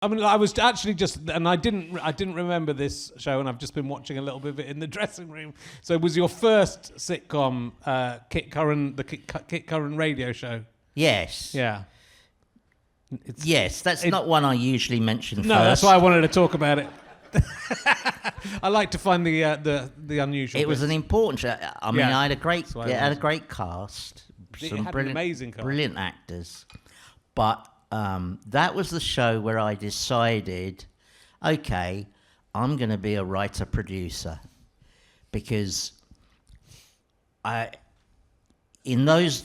I mean, I was actually and I didn't remember this show, and I've just been watching a little bit of it in the dressing room. So, it was your first sitcom, Kit Curren, the Kit Curren radio show? Yes. Yeah. Yes, that's not one I usually mention first. No, that's why I wanted to talk about it. I like to find the unusual. It was an important show. I mean, I had a great, had a great cast. Some had an amazing cast. Brilliant actors. But that was the show where I decided, okay, I'm going to be a writer-producer. Because in those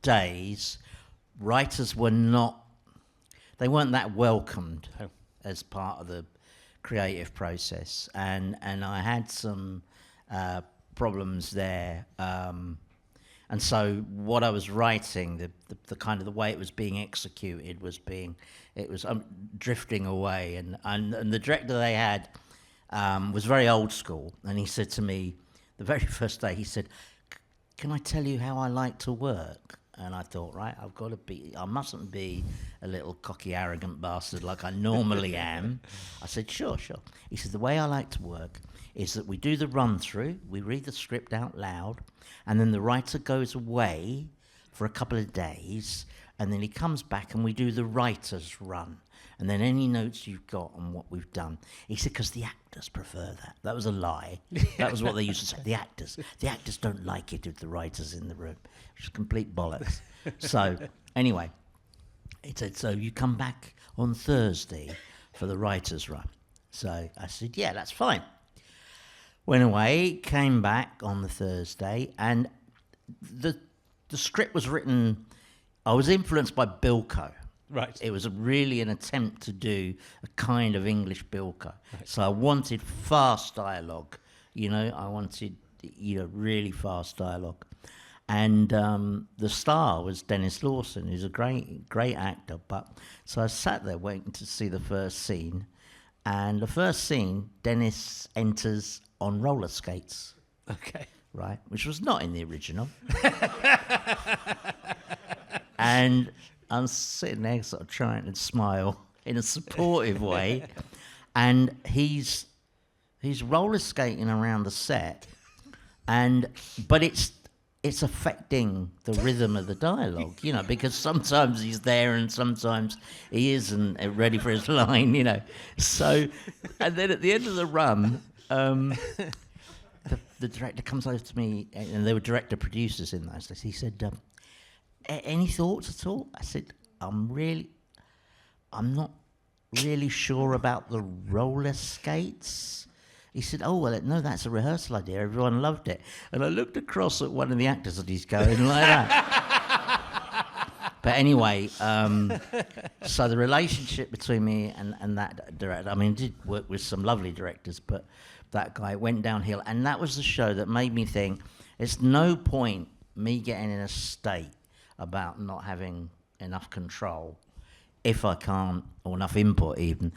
days, writers weren't that welcomed as part of the creative process, and I had some problems there, and so what I was writing, the kind of the way it was being executed was drifting away, and the director they had was very old school, and he said to me the very first day, he said, "Can I tell you how I like to work?" And I thought, right, I mustn't be a little cocky, arrogant bastard like I normally am. I said, sure. He said, the way I like to work is that we do the run-through, we read the script out loud, and then the writer goes away for a couple of days, and then he comes back and we do the writer's run. And then any notes you've got on what we've done. He said, because the actors prefer that. That was a lie. That was what they used to say. The actors don't like it if the writer's in the room. Which is complete bollocks. So, anyway, he said, so you come back on Thursday for the writer's run. So I said, yeah, that's fine. Went away, came back on the Thursday, and the script was written, I was influenced by Bilko. Right. It was really an attempt to do a kind of English Bilko. Right. So I wanted fast dialogue, I wanted, really fast dialogue. And the star was Dennis Lawson, who's a great actor. So I sat there waiting to see the first scene. And the first scene, Dennis enters on roller skates. Okay. Right, which was not in the original. And I'm sitting there sort of trying to smile in a supportive way, and he's roller skating around the set, but it's affecting the rhythm of the dialogue, because sometimes he's there and sometimes he isn't ready for his line, So, and then at the end of the run, the director comes over to me, and there were director producers in those days. He said, any thoughts at all? I said, I'm not really sure about the roller skates. He said, oh, well, no, that's a rehearsal idea. Everyone loved it. And I looked across at one of the actors and he's going like that. But anyway, so the relationship between me and that director, I mean, I did work with some lovely directors, but that guy went downhill. And that was the show that made me think, it's no point me getting in a state about not having enough control if I can't, or enough input even.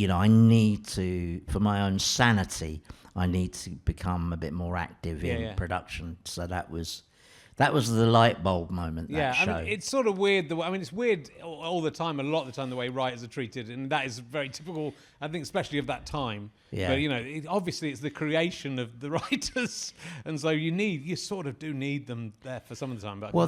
I need to, for my own sanity, I need to become a bit more active in production. So that was the light bulb moment, that show. I mean, it's sort of weird. It's weird all the time, a lot of the time, the way writers are treated, and that is very typical, I think, especially of that time. Yeah. But, obviously it's the creation of the writers, and so you sort of do need them there for some of the time. But well,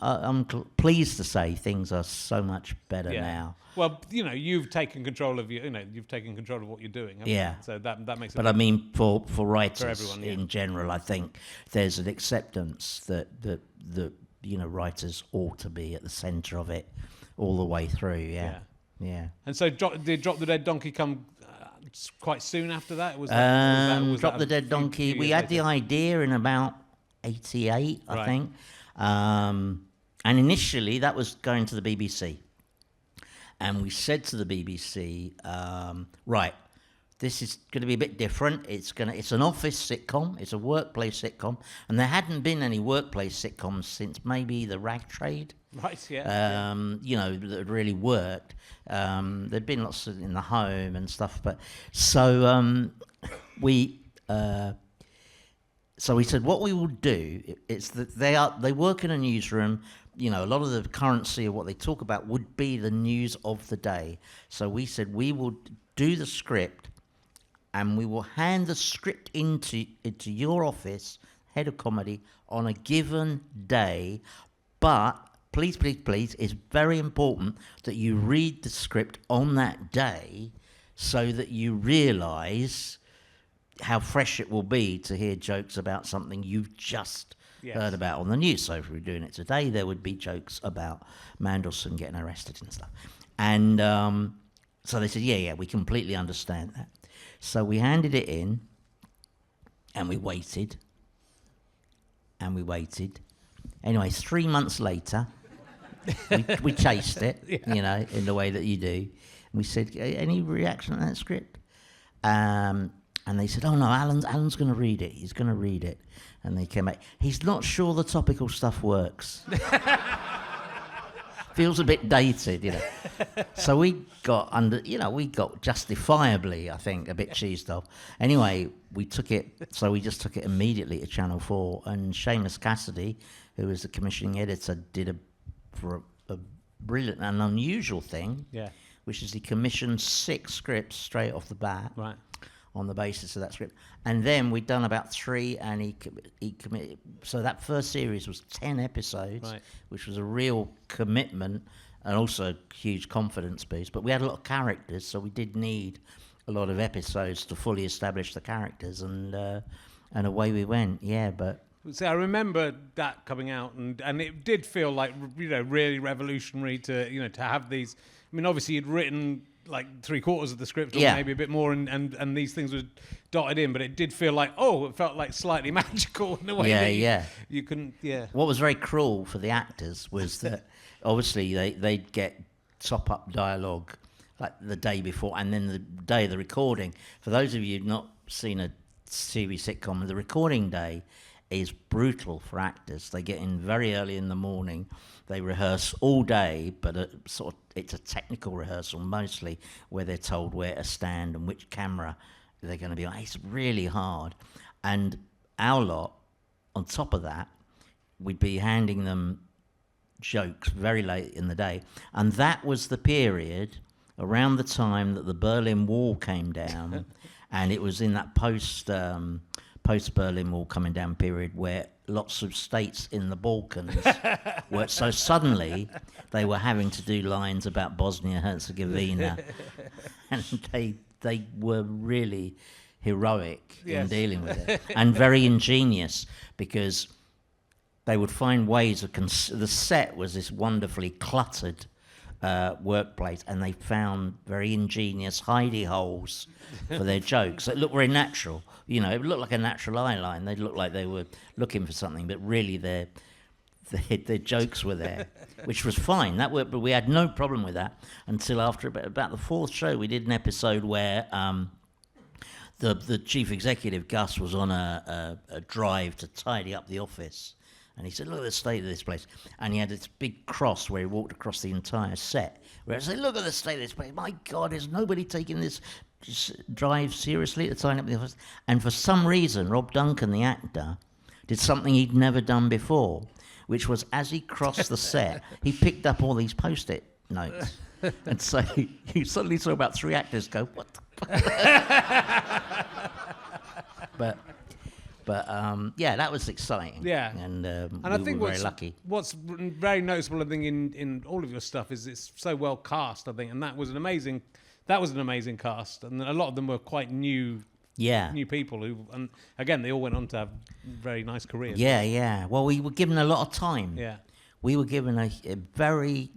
I'm pleased to say things are so much better now. Well, you've taken control of you've taken control of what you're doing. Yeah. So that makes. But I mean, for writers for everyone, in general, I think there's an acceptance that writers ought to be at the centre of it all the way through. Yeah. And so, did Drop the Dead Donkey come quite soon after that? Was Drop the Dead Donkey. We had the idea in about '88, I think, and initially that was going to the BBC. And we said to the BBC, right, this is going to be a bit different. It's an office sitcom. It's a workplace sitcom. And there hadn't been any workplace sitcoms since maybe the rag trade. Right, yeah. That had really worked. There'd been lots in the home and stuff. But so we said what we will do is that they work in a newsroom, a lot of the currency of what they talk about would be the news of the day. So we said we will do the script, and we will hand the script into your office, head of comedy, on a given day. But please, it's very important that you read the script on that day so that you realise how fresh it will be to hear jokes about something you've just heard about on the news. So if we were doing it today, there would be jokes about Mandelson getting arrested and stuff. And so they said, yeah, we completely understand that. So we handed it in, and we waited, Anyway, 3 months later, we chased it, in the way that you do. And we said, any reaction on that script? And they said, oh no, Alan's going to read it. He's going to read it. And they came back. He's not sure the topical stuff works. Feels a bit dated, So we got justifiably, I think, a bit cheesed off. Anyway, we just took it immediately to Channel 4. And Seamus Cassidy, who was the commissioning editor, did a brilliant and unusual thing, which is he commissioned 6 scripts straight off the bat. Right. On the basis of that script. And then we'd done about 3, and he committed. So that first series was 10 episodes, which was a real commitment and also a huge confidence boost. But we had a lot of characters, so we did need a lot of episodes to fully establish the characters, and away we went. Yeah, but... So I remember that coming out, and it did feel like, really revolutionary to have these. I mean, obviously you'd written like 3/4 of the script, or maybe a bit more, and these things were dotted in, but it did feel like, it felt like slightly magical in a way. You couldn't. What was very cruel for the actors was that obviously they'd get top up dialogue like the day before, and then the day of the recording. For those of you who've not seen a TV sitcom, the recording day is brutal for actors. They get in very early in the morning. They rehearse all day, but it's a technical rehearsal mostly, where they're told where to stand and which camera they're going to be on. It's really hard. And our lot, on top of that, we'd be handing them jokes very late in the day. And that was the period around the time that the Berlin Wall came down, and it was in that post-Berlin Wall coming down period where lots of states in the Balkans were, so suddenly they were having to do lines about Bosnia-Herzegovina, and they were really heroic in dealing with it, and very ingenious, because they would find ways of... the set was this wonderfully cluttered workplace, and they found very ingenious hidey holes for their jokes. It looked very natural. It looked like a natural eye line. They looked like they were looking for something, but really their jokes were there, which was fine. That worked, but we had no problem with that until after about the 4th show. We did an episode where the chief executive, Gus, was on a drive to tidy up the office. And he said, look at the state of this place. And he had this big cross where he walked across the entire set. Where I said, look at the state of this place. My God, is nobody taking this drive seriously to tidy up the office? And for some reason, Rob Duncan, the actor, did something he'd never done before, which was, as he crossed the set, he picked up all these Post-it notes. And so you suddenly saw about 3 actors go, what the fuck? But that was exciting. Yeah, and I we think were very lucky. What's very noticeable, I think, in all of your stuff is it's so well cast. I think, and that was an amazing cast, and a lot of them were quite new people who, and again, they all went on to have very nice careers. Yeah. Well, we were given a lot of time. Yeah, we were given a very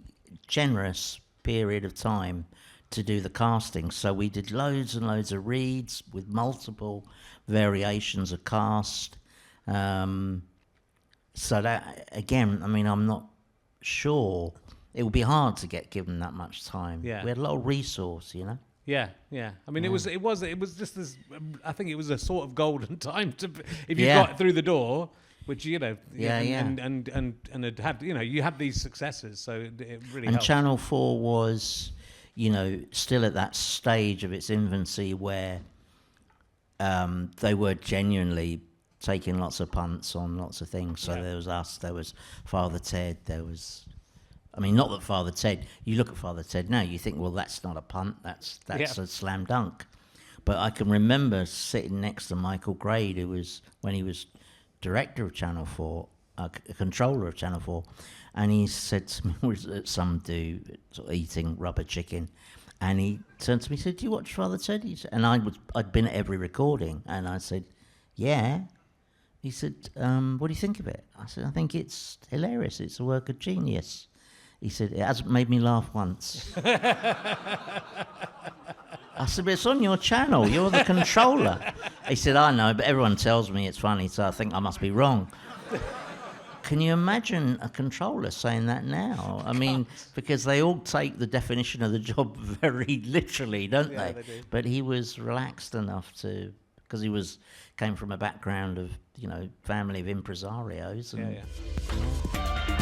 generous period of time to do the casting. So we did loads and loads of reads with multiple variations of cast. So that, again, I mean, I'm not sure. It would be hard to get given that much time. Yeah. We had a lot of resource, Yeah. I mean, it was just this. I think it was a sort of golden time if you got through the door, which and had you had these successes, so it really. And helped. Channel 4 was, still at that stage of its infancy where they were genuinely taking lots of punts on lots of things. So Yeah. there was us, there was Father Ted, I mean, not that Father Ted, you look at Father Ted now, you think, well, that's not a punt, that's a slam dunk. But I can remember sitting next to Michael Grade, when he was director of Channel 4, a controller of Channel 4, and he said to me, was some dude sort of eating rubber chicken, and he turned to me and said, do you watch Father Ted? And I'd been at every recording, and I said, yeah. He said, what do you think of it? I said, I think it's hilarious, it's a work of genius. He said, it hasn't made me laugh once. I said, but it's on your channel, you're the controller. He said, I know, but everyone tells me it's funny, so I think I must be wrong. Can you imagine a controller saying that now? I mean, because they all take the definition of the job very literally, don't they? They do. But he was relaxed enough to, because he came from a background of, family of impresarios. And Yeah.